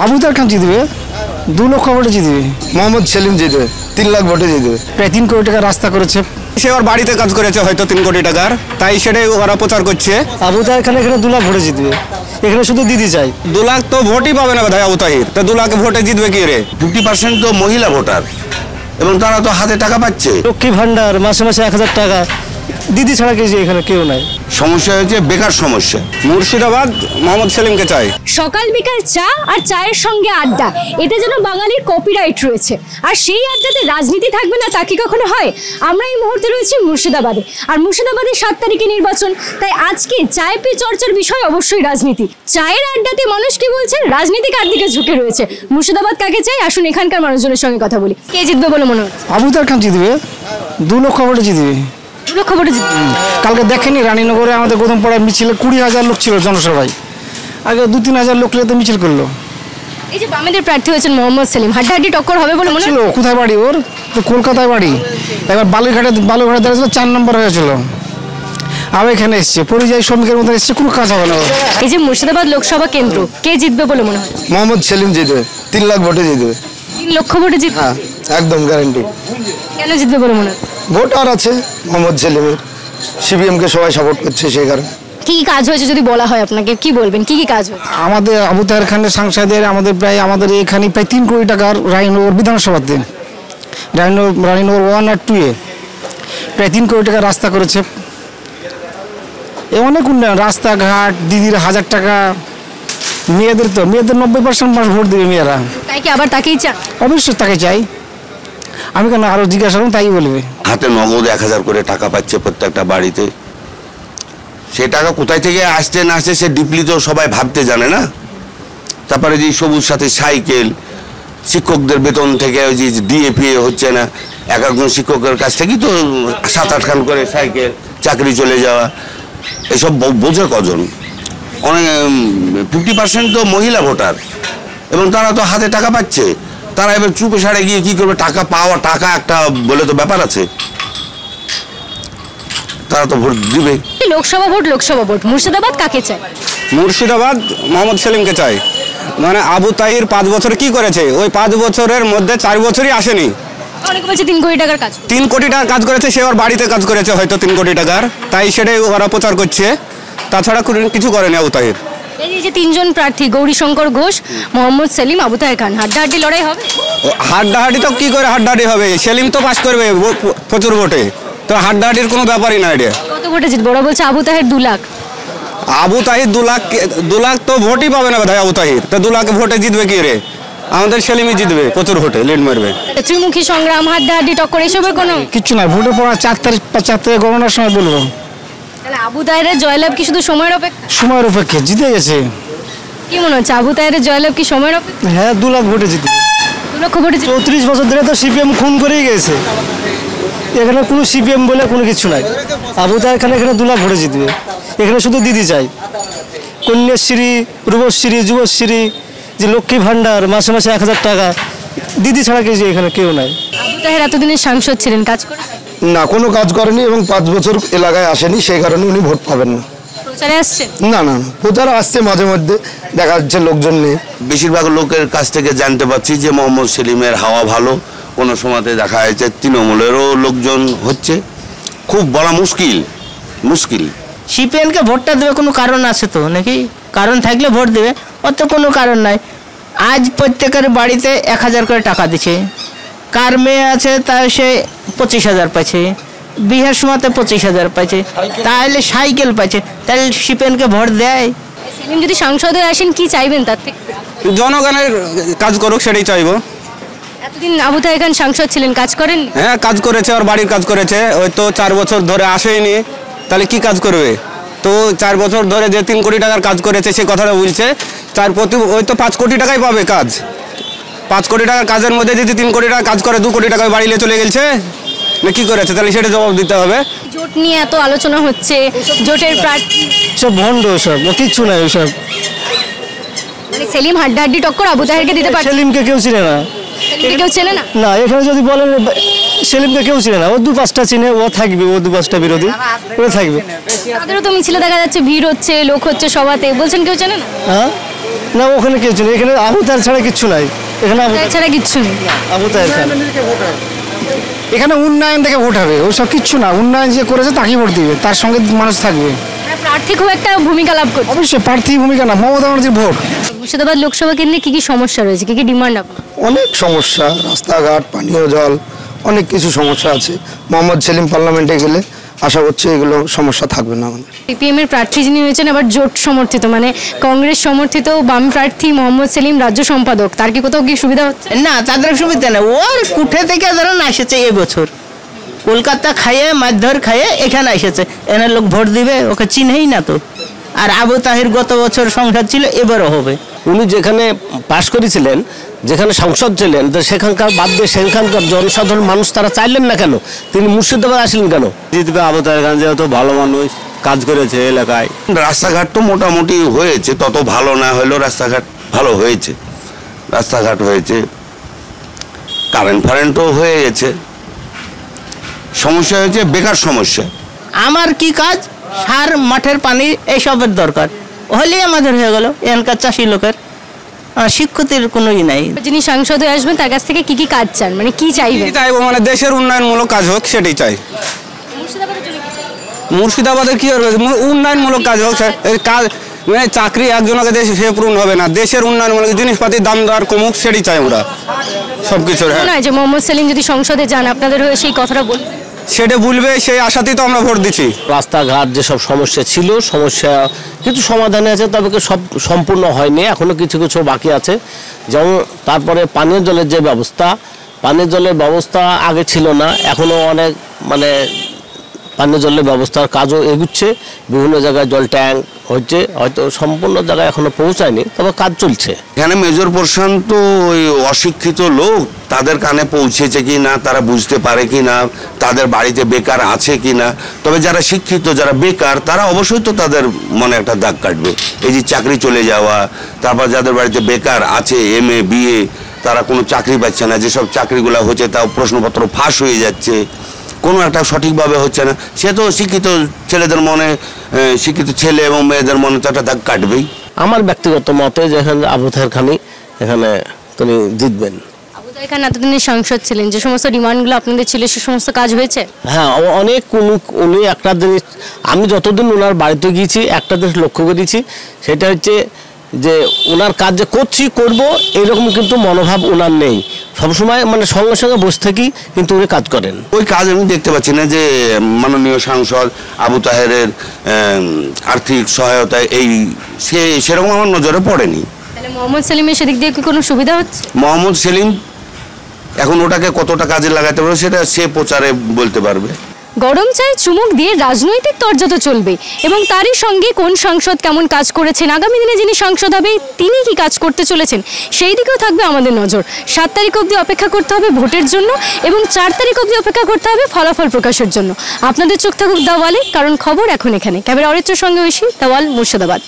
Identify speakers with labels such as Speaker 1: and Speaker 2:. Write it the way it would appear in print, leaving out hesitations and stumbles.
Speaker 1: আবুতাহের খান জিতবে, 2 লক্ষ ভোটে জিতবে।
Speaker 2: মোহাম্মদ সেলিম জিতবে, 3 লাখ ভোটে জিতবে।
Speaker 1: প্রায় 3 কোটি টাকা রাস্তা করেছে,
Speaker 3: সে ওর বাড়িতে কাজ করেছে হয়তো 3 কোটি টাকার, তাই সেটাই ওরা প্রচার করছে।
Speaker 1: আবুতাহের খান এখানে 2 লাখ ভোটে জিতবে, এখানে শুধু দিদি চাই।
Speaker 3: 2 লাখ তো ভোটই পাবে না ভাই আবু তাহির, তো 2 লাখ ভোটে জিতবে কি রে?
Speaker 2: 50% তো মহিলা ভোটার এবং তারা তো হাতে টাকা পাচ্ছে।
Speaker 1: লক্ষ্মী ভান্ডার মাসে মাসে 1000 টাকা, দিদি ছাড়া কিছু এখানে কেউ নাই।
Speaker 2: সমস্যা হয়েছে বেকার সমস্যা।
Speaker 3: মুর্শিদাবাদ মোহাম্মদ সেলিমকে চাই।
Speaker 4: সকাল বিকাল চা আর চায়ের সঙ্গে আড্ডা, এটা যেন বাঙালির কপিরাইট রয়েছে। আর সেই আড্ডাতে রাজনীতি থাকবে না তা কি কখনো হয়? আমরা এই মুহূর্তে রয়েছি মুর্শিদাবাদে, আর মুর্শিদাবাদে 7 তারিখে নির্বাচন, তাই আজকে চায় পে চর্চার বিষয় অবশ্যই রাজনীতি। চায়ের আড্ডাতে মানুষ কি বলছে, রাজনীতি কার দিকে ঝুঁকে রয়েছে, মুর্শিদাবাদ কাকে চাই, আসুন এখানকার মানুষজনের সঙ্গে কথা বলি। কে জিতবে বলে মনে হয়?
Speaker 1: আবুতাহের খান জিতবে, 2 লক্ষ ভোটে জিতবে।
Speaker 4: 2 লক্ষ ভোটে জিতবে।
Speaker 1: কালকে দেখেনি রানীনগরে আমাদের গোদমপাড়ায় মিছিলে 20,000 লোক ছিল জনসভায়, আগে 2-3 হাজার লোক তো মিছিল করলো।
Speaker 4: এই যে বামেদের প্রার্থী হয়েছেন মোহাম্মদ সেলিম, হাড্ডাহাড্ডি টক্কর হবে বলে মনে হয়?
Speaker 1: কোথায় বাড়ি ওর? তো কলকাতায় বাড়ি, এবার বালুরঘাটে দাঁড়িয়েছিল 4 নম্বর হয়েছিল, আবার এখানে এসছে পরিযায়ী শ্রমিকের মতো এসছে, কোনো কাজ হবে না।
Speaker 4: এই যে মুর্শিদাবাদ লোকসভা কেন্দ্র, কে জিতবে বলে মনে হয়?
Speaker 2: মোহাম্মদ সেলিম জিতবে, 3 লাখ ভোটে জিতবে।
Speaker 4: 3 লক্ষ ভোটে জিতবে?
Speaker 2: হ্যাঁ, একদম গ্যারান্টি।
Speaker 4: কেন জিতবে বলে মনে হয়?
Speaker 2: ভোটার আছে মোহাম্মদ সেলিমের, সিপিএমকে সবাই সাপোর্ট করছে, সেই কারণে।
Speaker 4: কি কি কাজ হয়েছে যদি বলা হয় আপনাকে, কি বলবেন, কি কি কাজ হয়েছে?
Speaker 1: আমাদের আবুতাহের খানের সাংসদের আমাদের এখানে প্রায় 3 কোটি টাকার রানীনগর বিধানসভাতে, রানীনগর 1 আর 2 প্রায় 3 কোটি টাকার রাস্তা করেছে। অনেক উন্নয়ন, রাস্তাঘাট, দিদির 1000 টাকা, মেয়েদের 90% ভোট দেবে মেয়েরা।
Speaker 4: তাই কি আবার তাকেই চান?
Speaker 1: অবশ্যই তাকে চাই, আমি কেন আরো জিজ্ঞাসা করুন, তাই বলবে।
Speaker 2: হাতে নগদ 1000 করে টাকা পাচ্ছে প্রত্যেকটা বাড়িতে। সে টাকা কোথায় থেকে আসছে না আসছে সে ডিপলি তো সবাই ভাবতে জানে না। তারপরে যে সবুজ সাথে সাইকেল, শিক্ষকদের বেতন থেকে ওই যে ডিএপি হচ্ছে না, একজন শিক্ষকের কাছ থেকেই তো 7-8 খান করে সাইকেল, চাকরি চলে যাওয়া, এসব বোঝে কজন? অনেক 50% তো মহিলা ভোটার এবং তারা তো হাতে টাকা পাচ্ছে। তারা এবার চুপে সারে গিয়ে কি করবে? টাকা পাওয়া, টাকা একটা বলে তো ব্যাপার আছে, তারা তো ভোট দিবে।
Speaker 4: লোকসভা ভোট, মুর্শিদাবাদ কাকে চায়?
Speaker 3: মুর্শিদাবাদ মোহাম্মদ সেলিমকে চাই। মানে আবু তাহির 5 বছর কি করেছে? ওই 5 বছরের মধ্যে 4 বছরই আসেনি।
Speaker 4: অনেকে বলছে 3 কোটি টাকার কাজ।
Speaker 3: 3 কোটি টাকার কাজ করেছে, সে ওর বাড়িতে কাজ করেছে হয়তো 3 কোটি টাকার, তাই সেটাই ওরা প্রচার করছে, তাছাড়া কিছু করেনি আবু তাহির।
Speaker 4: এই যে 3 জন প্রার্থী, গৌরীশঙ্কর ঘোষ, মোহাম্মদ সেলিম, আবু তাহের খান, হাড্ডাহাড্ডি লড়াই হবে?
Speaker 3: হাড্ডাহাড্ডি তো কি করে হাড্ডাহাড্ডি হবে? সেলিম তো পাস করবে প্রচুর ভোটে, তো হাড্ডাহাড্ডির কোনো ব্যাপারই না। এটা
Speaker 4: কত ভোটে জিতবে? ওরা বলছে আবু তাহের 2 লাখ।
Speaker 3: আবু তাহির 2 লাখ তো ভোটই পাবে না ভাই আবু তাহির, তো 2 লাখ ভোটে জিতবে কি রে? আমাদের সেলিমই জিতবে, প্রচুর ভোটে লিড মারবে।
Speaker 4: ত্রিমুখী সংগ্রাম, হাড্ডাহাড্ডি টক্কর, এসবের কোনো
Speaker 1: কিচ্ছু নাই। ভোটের পর 4 তারিখ গণনার সময় বলবো।
Speaker 4: তাহলে আবু তাহেরের জয়লাভ কি শুধু সময়ের অপেক্ষা?
Speaker 1: সময়ের অপেক্ষা, জিতে গেছে।
Speaker 4: কি মনে হচ্ছে, আবু তাহেরের জয়লাভ কি সময়ের অপেক্ষা?
Speaker 1: হ্যাঁ, 2 লাখ ভোটে জিতবে।
Speaker 4: 2 লক্ষ ভোটে জিতবে।
Speaker 1: 34 বছর ধরে তো সিপিএম খুন করেই গেছে, এখানে কোনো সিপিএম বলে কোনো কিছু নাই। আবু তাহের খান এখানে 2 লাখ ভোটে জিতবে, এখানে শুধু দিদি চাই। কন্যাশ্রী, রূপশ্রী, যুবশ্রী, যে লক্ষ্মী ভান্ডার মাসে মাসে 1000 টাকা, দিদি ছাড়া কিছু এখানে কেউ নাই।
Speaker 4: আবু তাহের এতদিনের সাংসদ ছিলেন, কাজ করে
Speaker 2: না, কোনো কাজ করেনি এবং 5 বছর এলাকায় আসেনি, সেই কারণে উনি ভোট পাবেন না।
Speaker 4: প্রচারে আসছে?
Speaker 2: না, প্রচার আসছে মাঝে মধ্যে, দেখা যাচ্ছে লোকজন নেই। বেশিরভাগ লোকের কাছ থেকে জানতে পারছি যে মোহাম্মদ সেলিমের হাওয়া ভালো। কোনো সময়তে দেখা যাচ্ছে তৃণমূলেরও লোকজন হচ্ছে, খুব বলা মুশকিল।
Speaker 5: সিপিএনকে ভোটটা দেবে কোনো কারণ আছে তো নাকি? কারণ থাকলে ভোট দেবে, অত কোনো কারণ নাই। আজ প্রত্যেকের বাড়িতে 1000 করে টাকা দিচ্ছে, কার মেয়ে আছে তাই সে 25,000 পাচ্ছে, বিহার সময়তে 25,000 পাচ্ছে, তাহলে সাইকেল পাচ্ছে, তাহলে সিপিএনকে ভোট দেয়?
Speaker 4: সেলিম যদি সংসদে আসেন কি চাইবেন তার থেকে?
Speaker 3: জনগণের কাজ করুক, সেটাই চাইবো।
Speaker 4: এতদিন আবু তাহের খান সাংসদ ছিলেন, কাজ করেন?
Speaker 3: হ্যাঁ, কাজ করেছে, ওর বাড়ির কাজ করেছে। ওই তো 4 বছর ধরে আসেনি, তাহলে কি কাজ করবে? তো 4 বছর ধরে যে 3 কোটি টাকার কাজ করেছে সে কথাটা বলছে, ওই তো 5 কোটি টাকাই পাবে কাজ। 5 কোটি টাকার কাজের মধ্যে যদি 3 কোটি টাকা কাজ করে 2 কোটি টাকায় বাড়িলে চলে গেছে না, কি করেছে? তাহলে সেটা জবাব দিতে হবে।
Speaker 4: জোট নিয়ে এত আলোচনা হচ্ছে, জোটের প্রার্থী
Speaker 1: সব ভণ্ড, সব কিচ্ছু নাই ওসব।
Speaker 4: মানে সেলিম হাড্ডাহাড্ডি টক্কর আবু তাহেরকে দিতে পারে?
Speaker 1: সেলিমকে কেউ চিনে না।
Speaker 4: সেলিমকে কেউ চেনে না?
Speaker 1: না, এখানে যদি বলেন সেলিমকে কেউ চিনে না। ও 2-5টা চিনে, ও থাকবে, ও 2-5টা বিরোধী ও থাকবে।
Speaker 4: তাদেরও তো মিছিলে দেখা যাচ্ছে ভিড় হচ্ছে, লোক হচ্ছে সভাতে, বলছেন কেউ চেনে না?
Speaker 1: হ্যাঁ, না ওখানে কিছু নেই, এখানে আবু তাহের ছাড়া কিচ্ছু নাই, এখানে
Speaker 4: এছাড়া কিচ্ছু নেই।
Speaker 1: আবু তাহের খান।
Speaker 6: এখানে উন্নয়ন থেকে ভোট হবে, ওইসব কিচ্ছু না, উন্নয়ন যে করেছে তাকেই ভোট দিবে, তার সঙ্গে মানুষ থাকবে।
Speaker 4: মানে প্রার্থী খুব একটা ভূমিকা লাভ করছে।
Speaker 6: অবশ্যই প্রার্থী ভূমিকা না, মমতা ব্যানার্জির ভোট।
Speaker 4: মুর্শিদাবাদ লোকসভা কেন্দ্রে কি কি সমস্যা রয়েছে, কি কি ডিমান্ড আপনার?
Speaker 6: অনেক সমস্যা, রাস্তাঘাট, পানীয় জল, অনেক কিছু সমস্যা আছে। মোহাম্মদ সেলিম পার্লামেন্টে গেলে আশা করছি এগুলো সমস্যা থাকবে না আমাদের।
Speaker 4: সিপিএম এর প্রার্থী যিনি হয়েছেন আবার জোট সমর্থিত, মানে কংগ্রেস সমর্থিত বাম প্রার্থী মোহাম্মদ সেলিম রাজ্য সম্পাদক, তার কি কোথাও কি সুবিধা হচ্ছে?
Speaker 5: না, তাদের সুবিধা নেই। ওর কুঠে থেকে ধরুন এসেছে এবছর, কলকাতা খাইয়ে মারধর খাইয়ে এখানে এসেছে, এনে লোক ভোট দিবে, ওকে চিনেই না তো। আর আবু তাহির গত বছর সংসদ ছিল, এবারও হবে।
Speaker 7: উনি যেখানে পাশ করেছিলেন, যেখানে সংসদ ছিলেন, তো সেখানকার বাদ দিয়ে সেখানকার জনসাধারণ মানুষ তারা চাইলেন না কেন? তিনি মুর্শিদাবাদ আসলেন কেন?
Speaker 3: জিতবে আবু তাহের খান, যেহেতু ভালো মানুষ, কাজ করেছে এলাকায়।
Speaker 2: রাস্তাঘাট তো মোটামুটি হয়েছে, তত ভালো না হলেও রাস্তাঘাট ভালো হয়েছে, রাস্তাঘাট হয়েছে, কারেন্ট ফারেন্টও হয়ে গেছে। সমস্যা হয়েছে বেকার সমস্যা।
Speaker 5: আমার কি কাজ? সার, মাঠের পানি, এইসবের দরকার হলেই আমাদের হয়ে গেল, এখানকার চাষি লোকের। শিক্ষিতের কোনোই নাই।
Speaker 4: যিনি সাংসদে আসবেন তার কাছ থেকে কি কি কাজ চান, মানে কি চাইবেন?
Speaker 3: চাইবো মানে দেশের উন্নয়নমূলক কাজ হোক, সেটাই চাই। মুর্শিদাবাদের কি হবে? উন্নয়নমূলক কাজ হোক। এই কাজ মানে চাকরি একজনকে দেশে সে পূরণ হবে না, দেশের উন্নয়নমূলক জিনিসপাতির দাম দর কমুক, সেটাই চাই আমরা সবকিছু।
Speaker 4: মনে হয় যে মোহাম্মদ সেলিম যদি সংসদে যান আপনাদের হয়ে সেই কথাটা বলবেন?
Speaker 3: সেটা বলবে, সেই আশাতেই তো আমরা ভোট দিচ্ছি।
Speaker 7: রাস্তাঘাট যেসব সমস্যা ছিল, সমস্যা কিছু সমাধানে আছে, তবে সব সম্পূর্ণ হয়নি, এখনো কিছু কিছু বাকি আছে। যেমন তারপরে পানীয় জলের যে ব্যবস্থা, পানীয় জলের ব্যবস্থা আগে ছিল না, এখনো অনেক মানে পানীয় জলের ব্যবস্থার কাজও এগুচ্ছে, বিভিন্ন জায়গায় জল ট্যাঙ্ক হচ্ছে, হয়তো সম্পূর্ণ জায়গায় এখনো পৌঁছায়নি, তবে কাজ চলছে।
Speaker 2: এখানে মেজর পোর্শন তো ওই অশিক্ষিত লোক, তাদের কানে পৌঁছেছে কি না, তারা বুঝতে পারে কি না, তাদের বাড়িতে বেকার আছে কি না। তবে যারা শিক্ষিত, যারা বেকার, তারা অবশ্যই তো তাদের মনে একটা দাগ কাটবে। এই যে চাকরি চলে যাওয়া, তারপর যাদের বাড়িতে বেকার আছে, MA BA, তারা কোনো চাকরি পাচ্ছে না, যেসব চাকরিগুলো হচ্ছে তাও প্রশ্নপত্র ফাঁস হয়ে যাচ্ছে, কোনো একটা সঠিকভাবে হচ্ছে না। সে তো শিক্ষিত ছেলেদের মনে, শিক্ষিত ছেলে এবং মেয়েদের মনে তো একটা দাগ কাটবেই।
Speaker 7: আমার ব্যক্তিগত মতে যে এখানে আবু তাহের খানই এখানে তিনি জিতবেন।
Speaker 4: আবু তাহের খান এতদিনের সাংসদ ছিলেন, যে সমস্ত ডিমান্ডগুলো আপনাদের ছিল সে সমস্ত কাজ হয়েছে?
Speaker 7: হ্যাঁ, অনেক উনি একটা জিনিস, আমি যতদিন ওনার বাড়িতে গিয়েছি একটা জিনিস লক্ষ্য করেছি, সেটা হচ্ছে যে ওনার কাজ যে করব এইরকম কিন্তু মনোভাব ওনার নেই। সবসময় মানে সঙ্গে সঙ্গে বসে থাকি, কিন্তু উনি কাজ করেন।
Speaker 2: ওই কাজ আমি দেখতে পাচ্ছি না যে মাননীয় সাংসদ আবু তাহেরের আর্থিক সহায়তা সেরকম আমার নজরে পড়েনি।
Speaker 4: তাহলে মোহাম্মদ সেলিমের সেদিক দিয়ে কি কোনো সুবিধা হচ্ছে?
Speaker 2: মোহাম্মদ সেলিম এখন ওটাকে কতটা কাজে লাগাতে পারবে সেটা সে প্রচারে বলতে পারবে।
Speaker 4: গরম চায়ে চুমুক দিয়ে রাজনৈতিক তরজা তো চলবে, এবং তারই সঙ্গে কোন সাংসদ কেমন কাজ করেছেন, আগামী দিনে যিনি সাংসদ হবে তিনি কি কাজ করতে চলেছেন, সেই দিকেও থাকবে আমাদের নজর। 7 তারিখ অবধি অপেক্ষা করতে হবে ভোটের জন্য, এবং 4 তারিখ অবধি অপেক্ষা করতে হবে ফলাফল প্রকাশের জন্য। আপনাদের চোখ থাকুক দাওয়ালে, কারণ খবর এখন এখানে। ক্যামেরা অরিত্রের সঙ্গে ঐশী, দাওয়াল, মুর্শিদাবাদ।